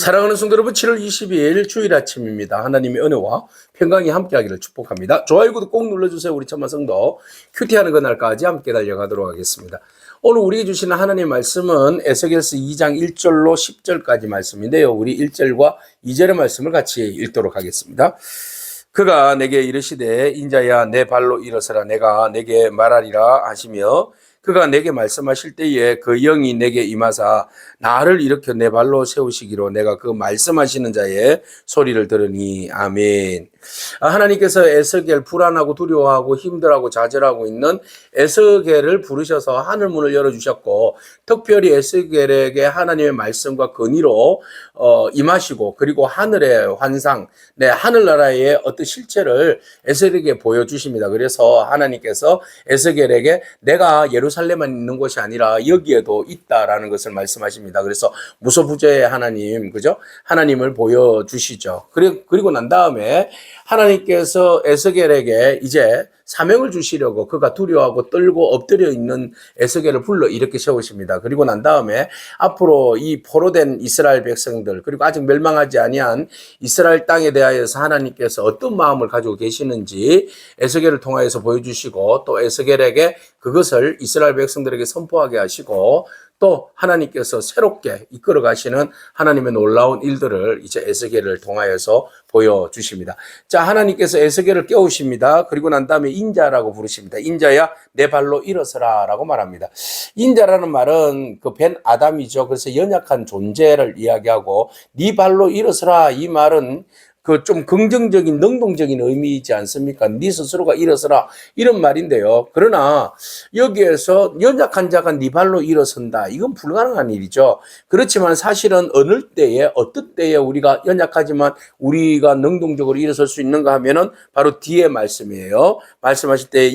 사랑하는 성도 여러분, 7월 22일 주일 아침입니다. 하나님의 은혜와 평강이 함께하기를 축복합니다. 좋아요, 구독 꼭 눌러주세요. 우리 천만 성도 큐티하는 그날까지 함께 달려가도록 하겠습니다. 오늘 우리에게 주시는 하나님의 말씀은 에스겔서 2장 1절로 10절까지 말씀인데요. 우리 1절과 2절의 말씀을 같이 읽도록 하겠습니다. 그가 내게 이르시되 인자야 내 발로 일어서라 내가 내게 말하리라 하시며 그가 내게 말씀하실 때에 그 영이 내게 임하사 나를 일으켜 내 발로 세우시기로 내가 그 말씀하시는 자의 소리를 들으니 아멘. 하나님께서 에스겔 불안하고 두려워하고 힘들어하고 좌절하고 있는 에스겔을 부르셔서 하늘 문을 열어주셨고 특별히 에스겔에게 하나님의 말씀과 건의로 임하시고 그리고 하늘의 환상, 하늘나라의 어떤 실체를 에스겔에게 보여주십니다. 그래서 하나님께서 에스겔에게 내가 예루살렘만 있는 곳이 아니라 여기에도 있다라는 것을 말씀하십니다. 그래서 무소부재의 하나님, 그죠? 하나님을 보여주시죠. 그리고 난 다음에 하나님께서 에스겔에게 이제 사명을 주시려고 그가 두려워하고 떨고 엎드려 있는 에스겔을 불러 이렇게 세우십니다. 그리고 난 다음에 앞으로 이 포로된 이스라엘 백성들 그리고 아직 멸망하지 아니한 이스라엘 땅에 대하여서 하나님께서 어떤 마음을 가지고 계시는지 에스겔을 통하여서 보여주시고 또 에스겔에게 그것을 이스라엘 백성들에게 선포하게 하시고 또 하나님께서 새롭게 이끌어 가시는 하나님의 놀라운 일들을 이제 에스겔을 통하여서 보여주십니다. 자, 하나님께서 에스겔을 깨우십니다. 그리고 난 다음에 인자라고 부르십니다. 인자야 내 발로 일어서라 라고 말합니다. 인자라는 말은 그 벤 아담이죠. 그래서 연약한 존재를 이야기하고 네 발로 일어서라 이 말은 그 좀 긍정적인 능동적인 의미이지 않습니까? 네 스스로가 일어서라 이런 말인데요. 그러나 여기에서 연약한 자가 네 발로 일어선다. 이건 불가능한 일이죠. 그렇지만 사실은 어느 때에 어떤 때에 우리가 연약하지만 우리가 능동적으로 일어설 수 있는가 하면은 바로 뒤에 말씀이에요. 말씀하실 때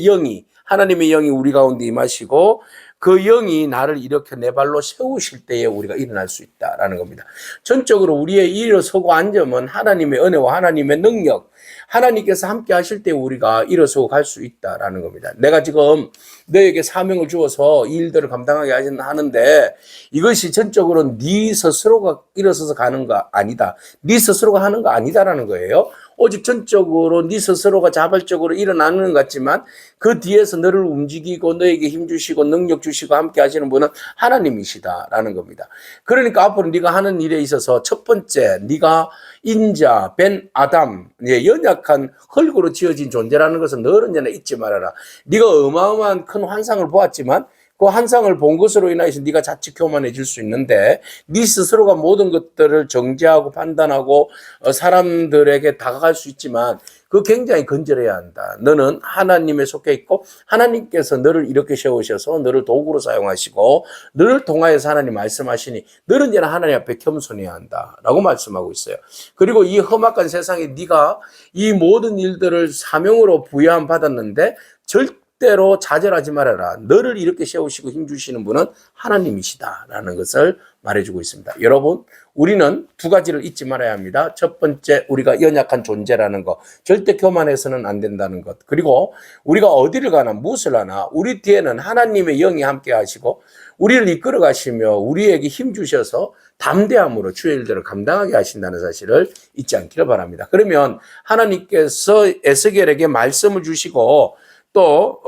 하나님의 영이 우리 가운데 임하시고 그 영이 나를 일으켜 내 발로 세우실 때에 우리가 일어날 수 있다라는 겁니다. 전적으로 우리의 일어서고 앉으면 하나님의 은혜와 하나님의 능력, 하나님께서 함께 하실 때 우리가 일어서고 갈 수 있다라는 겁니다. 내가 지금 너에게 사명을 주어서 이 일들을 감당하게 하는데 이것이 전적으로 네 스스로가 일어서서 가는 거 아니다. 네 스스로가 하는 거 아니다라는 거예요. 오직 전적으로 네 스스로가 자발적으로 일어나는 것 같지만 그 뒤에서 너를 움직이고 너에게 힘 주시고 능력 주시고 함께 하시는 분은 하나님이시다라는 겁니다. 그러니까 앞으로 네가 하는 일에 있어서 첫 번째 네가 인자, 벤 아담, 연약한 흙으로 지어진 존재라는 것을 너 언제나 잊지 말아라. 네가 어마어마한 큰 환상을 보았지만 그 환상을 본 것으로 인해서 네가 자칫 교만해질 수 있는데 네 스스로가 모든 것들을 정죄하고 판단하고 사람들에게 다가갈 수 있지만 그거 굉장히 건절해야 한다. 너는 하나님에 속해 있고 하나님께서 너를 이렇게 세우셔서 너를 도구로 사용하시고 너를 통하여서 하나님 말씀하시니 너는 이제 하나님 앞에 겸손해야 한다라고 말씀하고 있어요. 그리고 이 험악한 세상에 네가 이 모든 일들을 사명으로 부여함 받았는데 절대로 좌절하지 말아라. 너를 이렇게 세우시고 힘주시는 분은 하나님이시다라는 것을 말해주고 있습니다. 여러분, 우리는 두 가지를 잊지 말아야 합니다. 첫 번째, 우리가 연약한 존재라는 것, 절대 교만해서는 안 된다는 것. 그리고 우리가 어디를 가나 무엇을 하나 우리 뒤에는 하나님의 영이 함께 하시고 우리를 이끌어 가시며 우리에게 힘 주셔서 담대함으로 주의 일들을 감당하게 하신다는 사실을 잊지 않기를 바랍니다. 그러면 하나님께서 에스겔에게 말씀을 주시고 또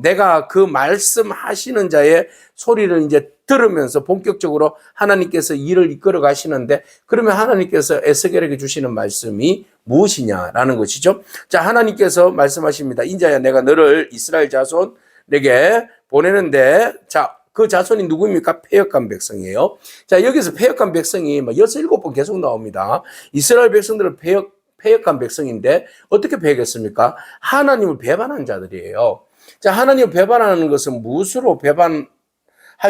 내가 그 말씀하시는 자의 소리를 이제 들으면서 본격적으로 하나님께서 일을 이끌어 가시는데 그러면 하나님께서 에스겔에게 주시는 말씀이 무엇이냐라는 것이죠. 자, 하나님께서 말씀하십니다. 인자야 내가 너를 이스라엘 자손에게 보내는데 자, 그 자손이 누구입니까? 패역한 백성이에요. 자, 여기서 패역한 백성이 6, 7번 계속 나옵니다. 이스라엘 백성들은 패역한 백성인데 어떻게 패역했습니까? 하나님을 배반한 자들이에요. 자, 하나님을 배반하는 것은 무엇으로 배반할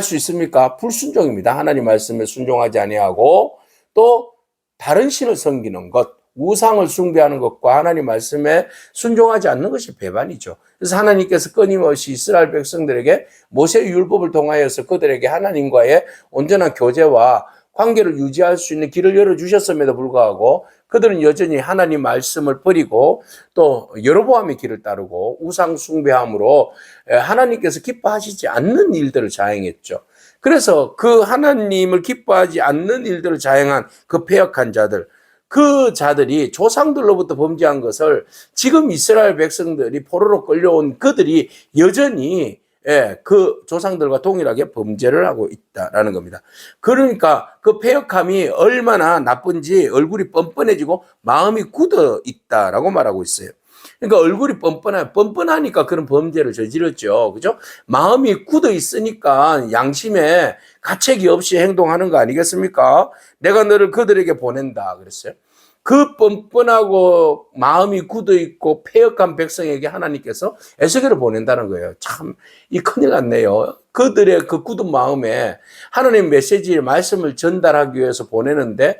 수 있습니까? 불순종입니다. 하나님 말씀에 순종하지 아니하고 또 다른 신을 섬기는 것, 우상을 숭배하는 것과 하나님 말씀에 순종하지 않는 것이 배반이죠. 그래서 하나님께서 끊임없이 이스라엘 백성들에게 모세의 율법을 통하여서 그들에게 하나님과의 온전한 교제와 관계를 유지할 수 있는 길을 열어주셨음에도 불구하고 그들은 여전히 하나님 말씀을 버리고 또 여로보암의 길을 따르고 우상 숭배함으로 하나님께서 기뻐하시지 않는 일들을 자행했죠. 그래서 그 하나님을 기뻐하지 않는 일들을 자행한 그 패역한 자들, 그 자들이 조상들로부터 범죄한 것을 지금 이스라엘 백성들이 포로로 끌려온 그들이 여전히 그 조상들과 동일하게 범죄를 하고 있다라는 겁니다. 그러니까 그 패역함이 얼마나 나쁜지 얼굴이 뻔뻔해지고 마음이 굳어 있다라고 말하고 있어요. 그러니까 얼굴이 뻔뻔하니까 그런 범죄를 저질렀죠. 그죠? 마음이 굳어 있으니까 양심에 가책이 없이 행동하는 거 아니겠습니까? 내가 너를 그들에게 보낸다 그랬어요. 그 뻔뻔하고 마음이 굳어 있고 패역한 백성에게 하나님께서 에스겔을 보낸다는 거예요. 참, 이 큰일 났네요. 그들의 그 굳은 마음에 하나님 메시지의 말씀을 전달하기 위해서 보내는데,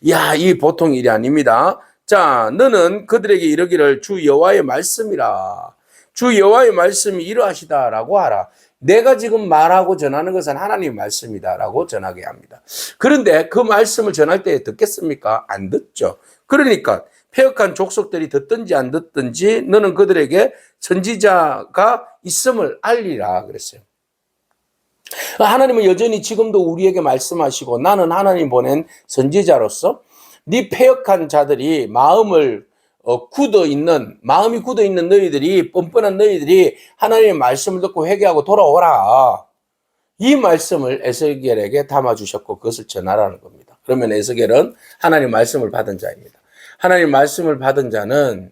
야, 이 보통 일이 아닙니다. 자, 너는 그들에게 이르기를 주 여호와의 말씀이라. 주 여호와의 말씀이 이러하시다라고 하라. 내가 지금 말하고 전하는 것은 하나님의 말씀이다라고 전하게 합니다. 그런데 그 말씀을 전할 때 듣겠습니까? 안 듣죠. 그러니까 패역한 족속들이 듣든지 안 듣든지 너는 그들에게 선지자가 있음을 알리라 그랬어요. 하나님은 여전히 지금도 우리에게 말씀하시고 나는 하나님 보낸 선지자로서 네 패역한 자들이 마음이 굳어 있는 너희들이 뻔뻔한 너희들이 하나님의 말씀을 듣고 회개하고 돌아오라. 이 말씀을 에스겔에게 담아주셨고 그것을 전하라는 겁니다. 그러면 에스겔은 하나님 말씀을 받은 자입니다. 하나님 말씀을 받은 자는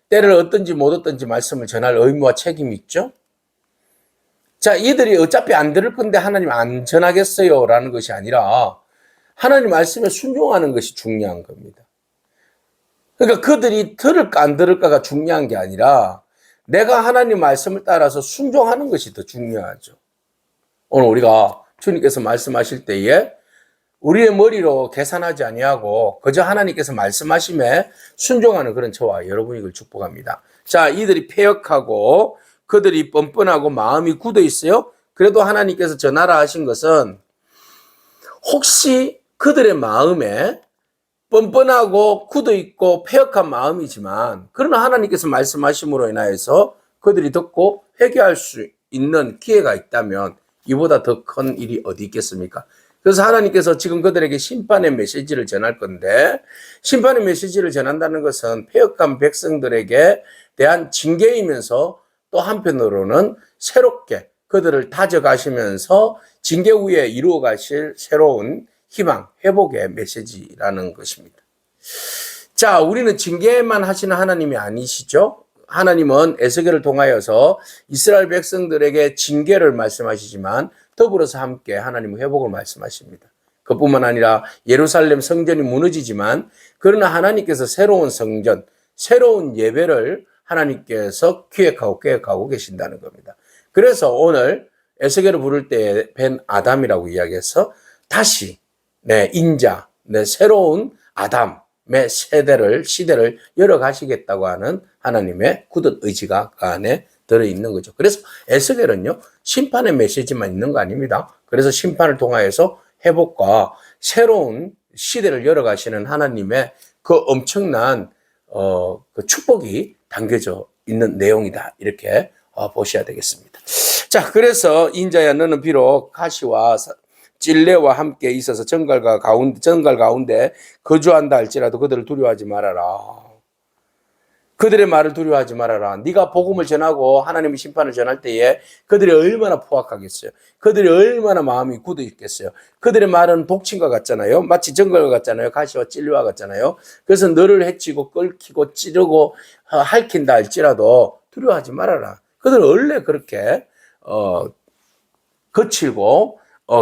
때를 얻든지 못 얻든지 말씀을 전할 의무와 책임이 있죠. 자, 이들이 어차피 안 들을 건데 하나님 안 전하겠어요 라는 것이 아니라 하나님 말씀에 순종하는 것이 중요한 겁니다. 그러니까 그들이 들을까 안 들을까가 중요한 게 아니라 내가 하나님 말씀을 따라서 순종하는 것이 더 중요하죠. 오늘 우리가 주님께서 말씀하실 때에 우리의 머리로 계산하지 아니하고 그저 하나님께서 말씀하심에 순종하는 그런 저와 여러분이길 축복합니다. 자, 이들이 패역하고 그들이 뻔뻔하고 마음이 굳어 있어요. 그래도 하나님께서 전하라 하신 것은 혹시 그들의 마음에 뻔뻔하고 굳어 있고 패역한 마음이지만 그러나 하나님께서 말씀하심으로 인하여서 그들이 듣고 회개할 수 있는 기회가 있다면 이보다 더 큰 일이 어디 있겠습니까? 그래서 하나님께서 지금 그들에게 심판의 메시지를 전할 건데 심판의 메시지를 전한다는 것은 패역한 백성들에게 대한 징계이면서 또 한편으로는 새롭게 그들을 다져가시면서 징계 후에 이루어 가실 새로운 희망, 회복의 메시지라는 것입니다. 자, 우리는 징계만 하시는 하나님이 아니시죠? 하나님은 에스겔을 통하여서 이스라엘 백성들에게 징계를 말씀하시지만 더불어서 함께 하나님은 회복을 말씀하십니다. 그뿐만 아니라 예루살렘 성전이 무너지지만 그러나 하나님께서 새로운 성전, 새로운 예배를 하나님께서 기획하고 계획하고 계신다는 겁니다. 그래서 오늘 에스겔을 부를 때 벤 아담이라고 이야기해서 다시 인자, 새로운 아담의 시대를 열어가시겠다고 하는 하나님의 굳은 의지가 그 안에 들어있는 거죠. 그래서 에스겔은요, 심판의 메시지만 있는 거 아닙니다. 그래서 심판을 통하여서 회복과 새로운 시대를 열어가시는 하나님의 그 엄청난 그 축복이 담겨져 있는 내용이다. 이렇게 보셔야 되겠습니다. 자, 그래서 인자야 너는 비록 가시와 찔레와 함께 있어서 정갈 가운데 거주한다 할지라도 그들을 두려워하지 말아라. 그들의 말을 두려워하지 말아라. 네가 복음을 전하고 하나님의 심판을 전할 때에 그들이 얼마나 포악하겠어요. 그들이 얼마나 마음이 굳어 있겠어요. 그들의 말은 독침과 같잖아요. 마치 정갈과 같잖아요. 가시와 찔레와 같잖아요. 그래서 너를 해치고 끓기고 찌르고 핥힌다 할지라도 두려워하지 말아라. 그들은 원래 그렇게 거칠고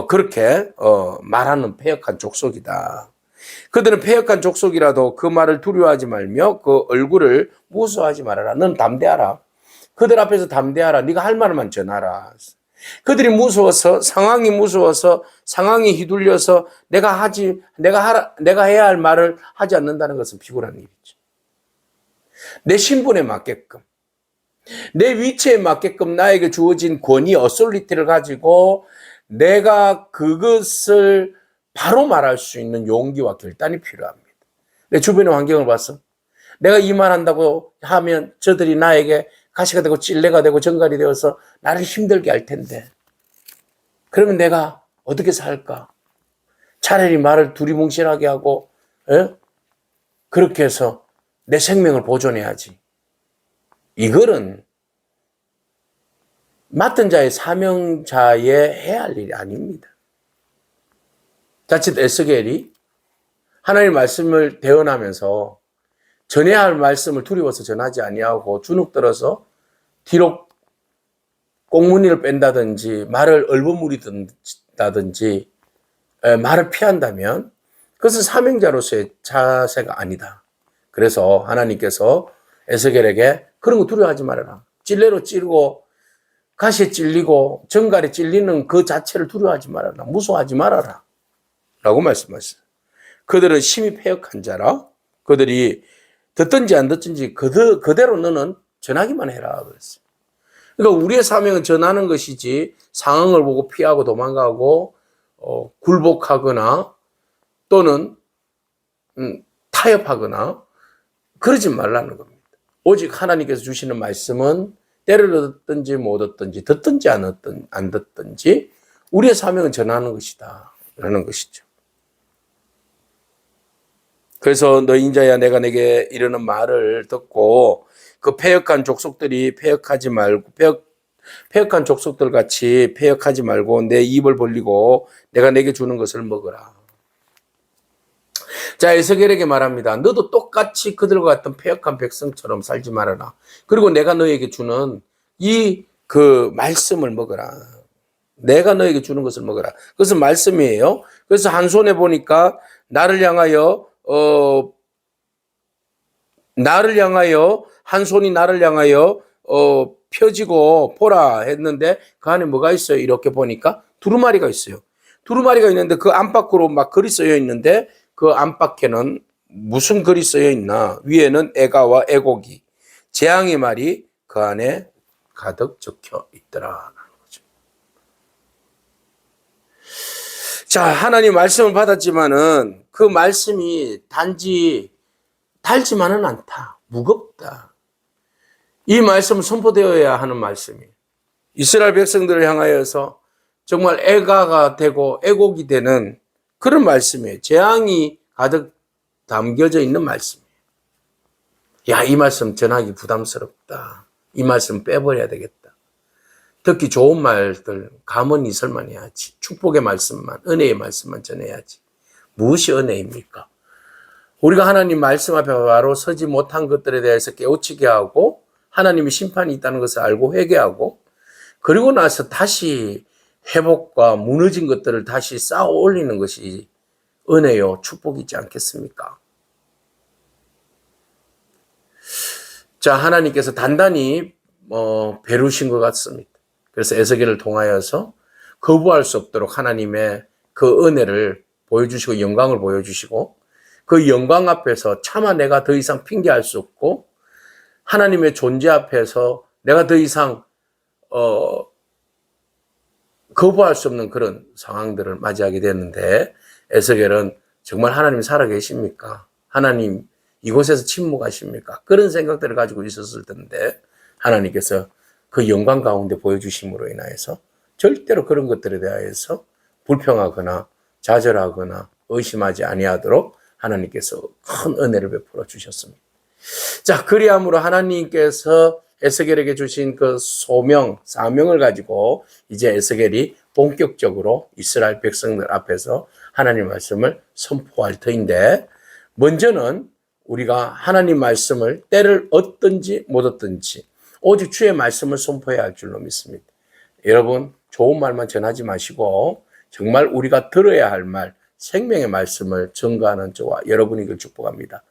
그렇게 말하는 패역한 족속이다. 그들은 패역한 족속이라도 그 말을 두려워하지 말며 그 얼굴을 무서워하지 말아라. 넌 담대하라. 그들 앞에서 담대하라. 네가 할 말만 전하라. 그들이 무서워서 상황이 휘둘려서 내가 해야 할 말을 하지 않는다는 것은 비굴한 일이죠. 내 신분에 맞게끔 내 위치에 맞게끔 나에게 주어진 권위, 어솔리티를 가지고 내가 그것을 바로 말할 수 있는 용기와 결단이 필요합니다. 내 주변의 환경을 봐서 내가 이 말 한다고 하면 저들이 나에게 가시가 되고 찔레가 되고 정갈이 되어서 나를 힘들게 할 텐데 그러면 내가 어떻게 살까? 차라리 말을 두리뭉실하게 하고 그렇게 해서 내 생명을 보존해야지. 이거는 맡은 자의 사명자의 해야 할 일이 아닙니다. 자칫 에스겔이 하나님의 말씀을 대언하면서 전해야 할 말씀을 두려워서 전하지 아니하고 주눅들어서 뒤로 꽁무니를 뺀다든지 말을 얼버무리든다든지 말을 피한다면 그것은 사명자로서의 자세가 아니다. 그래서 하나님께서 에스겔에게 그런 거 두려워하지 말아라. 찔레로 찌르고 가시에 찔리고 정갈에 찔리는 그 자체를 두려워하지 말아라. 무서워하지 말아라. 라고 말씀하셨어요. 그들은 심히 패역한 자라. 그들이 듣든지 안 듣든지 그대로 너는 전하기만 해라. 그랬어요. 그러니까 우리의 사명은 전하는 것이지 상황을 보고 피하고 도망가고 굴복하거나 또는 타협하거나 그러지 말라는 겁니다. 오직 하나님께서 주시는 말씀은 때를 듣든지 못 듣든지 듣든지 안 듣든지 우리의 사명은 전하는 것이다 라는 것이죠. 그래서 너 인자야 내가 내게 이르는 말을 듣고 그 패역한 족속들이 패역한 족속들 같이 패역하지 말고 내 입을 벌리고 내가 내게 주는 것을 먹으라. 자, 에스겔에게 말합니다. 너도 똑같이 그들과 같은 패역한 백성처럼 살지 말아라. 그리고 내가 너에게 주는 그 말씀을 먹어라. 내가 너에게 주는 것을 먹어라. 그것은 말씀이에요. 그래서 한 손에 보니까 나를 향하여 한 손이 나를 향하여 펴지고 보라 했는데 그 안에 뭐가 있어요? 이렇게 보니까 두루마리가 있어요. 두루마리가 있는데 그 안팎으로 막 글이 쓰여 있는데 그 안팎에는 무슨 글이 쓰여 있나? 위에는 애가와 애곡이 재앙의 말이 그 안에 가득 적혀 있더라. 자, 하나님 말씀을 받았지만은 그 말씀이 단지 달지만은 않다. 무겁다. 이 말씀은 선포되어야 하는 말씀이에요. 이스라엘 백성들을 향하여서 정말 애가가 되고 애곡이 되는 그런 말씀이에요. 재앙이 가득 담겨져 있는 말씀이에요. 야, 이 말씀 전하기 부담스럽다. 이 말씀 빼버려야 되겠다. 듣기 좋은 말들, 감은 이설만 해야지. 축복의 말씀만, 은혜의 말씀만 전해야지. 무엇이 은혜입니까? 우리가 하나님 말씀 앞에 바로 서지 못한 것들에 대해서 깨우치게 하고 하나님의 심판이 있다는 것을 알고 회개하고 그리고 나서 다시 회복과 무너진 것들을 다시 쌓아 올리는 것이 은혜요, 축복이지 않겠습니까? 자, 하나님께서 단단히 배루신 것 같습니다. 그래서 에스겔을 통하여서 거부할 수 없도록 하나님의 그 은혜를 보여주시고 영광을 보여주시고 그 영광 앞에서 차마 내가 더 이상 핑계할 수 없고 하나님의 존재 앞에서 내가 더 이상 거부할 수 없는 그런 상황들을 맞이하게 됐는데 에스겔은 정말 하나님 살아계십니까? 하나님 이곳에서 침묵하십니까? 그런 생각들을 가지고 있었을 텐데 하나님께서 그 영광 가운데 보여주심으로 인하여서 절대로 그런 것들에 대하여서 불평하거나 좌절하거나 의심하지 아니하도록 하나님께서 큰 은혜를 베풀어 주셨습니다. 자, 그리함으로 하나님께서 에스겔에게 주신 그 소명, 사명을 가지고 이제 에스겔이 본격적으로 이스라엘 백성들 앞에서 하나님 말씀을 선포할 터인데 먼저는 우리가 하나님 말씀을 때를 얻든지 못 얻든지 오직 주의 말씀을 선포해야 할 줄로 믿습니다. 여러분, 좋은 말만 전하지 마시고 정말 우리가 들어야 할 말, 생명의 말씀을 전가하는 저와 여러분이길 축복합니다.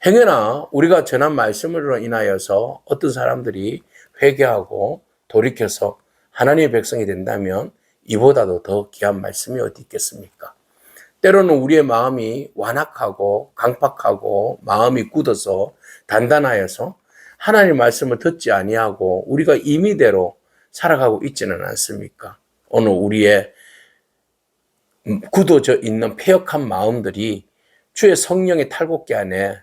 행여나 우리가 전한 말씀으로 인하여서 어떤 사람들이 회개하고 돌이켜서 하나님의 백성이 된다면 이보다도 더 귀한 말씀이 어디 있겠습니까? 때로는 우리의 마음이 완악하고 강팍하고 마음이 굳어서 단단하여서 하나님의 말씀을 듣지 아니하고 우리가 임의대로 살아가고 있지는 않습니까? 오늘 우리의 굳어져 있는 패역한 마음들이 주의 성령의 탈곡기 안에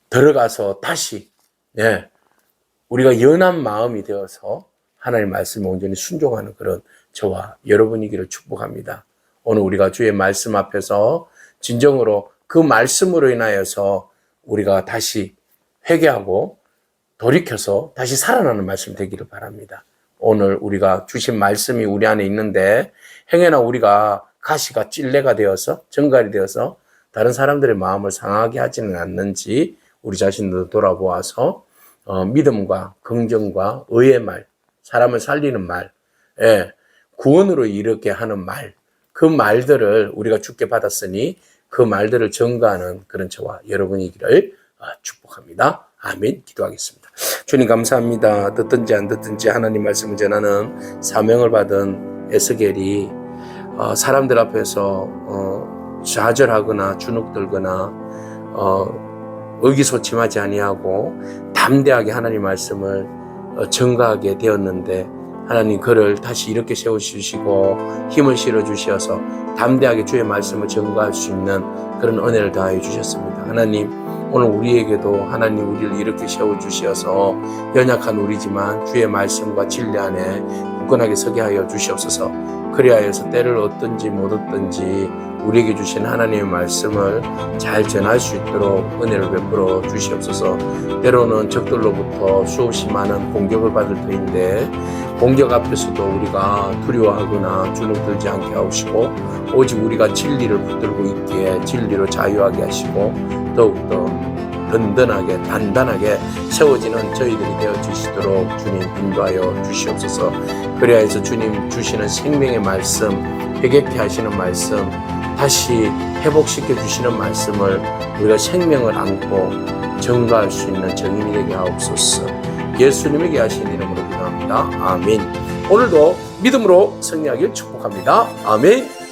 들어가서 다시 우리가 연한 마음이 되어서 하나님 말씀에 온전히 순종하는 그런 저와 여러분이기를 축복합니다. 오늘 우리가 주의 말씀 앞에서 진정으로 그 말씀으로 인하여서 우리가 다시 회개하고 돌이켜서 다시 살아나는 말씀 되기를 바랍니다. 오늘 우리가 주신 말씀이 우리 안에 있는데 행여나 우리가 가시가 찔레가 되어서 정갈이 되어서 다른 사람들의 마음을 상하게 하지는 않는지 우리 자신도 돌아보아서 믿음과 긍정과 의의 말, 사람을 살리는 말, 구원으로 이르게 하는 말, 그 말들을 우리가 주께 받았으니 그 말들을 전가하는 그런 저와 여러분이기를 축복합니다. 아멘. 기도하겠습니다. 주님 감사합니다. 듣든지 안 듣든지 하나님 말씀을 전하는 사명을 받은 에스겔이 사람들 앞에서 좌절하거나 주눅들거나 의기소침하지 아니하고 담대하게 하나님 말씀을 전가하게 되었는데 하나님 그를 다시 이렇게 세워주시고 힘을 실어주셔서 담대하게 주의 말씀을 전가할 수 있는 그런 은혜를 더하여 주셨습니다. 하나님 오늘 우리에게도 하나님 우리를 이렇게 세워주셔서 연약한 우리지만 주의 말씀과 진리 안에 굳건하게 서게 하여 주시옵소서. 그리하여서 때를 얻든지 못 얻든지 우리에게 주신 하나님의 말씀을 잘 전할 수 있도록 은혜를 베풀어 주시옵소서. 때로는 적들로부터 수없이 많은 공격을 받을 터인데 공격 앞에서도 우리가 두려워하거나 주눅들지 않게 하시고 오직 우리가 진리를 붙들고 있기에 진리로 자유하게 하시고 더욱더 든든하게 단단하게 세워지는 저희들이 되어 주시도록 주님 인도하여 주시옵소서. 그리하여서 주님 주시는 생명의 말씀, 회개케 하시는 말씀, 다시 회복시켜 주시는 말씀을 우리가 생명을 안고 전가할 수 있는 정인이 되게 하옵소서. 예수님에게 하신 이름으로 기도합니다. 아멘. 오늘도 믿음으로 승리하길 축복합니다. 아멘.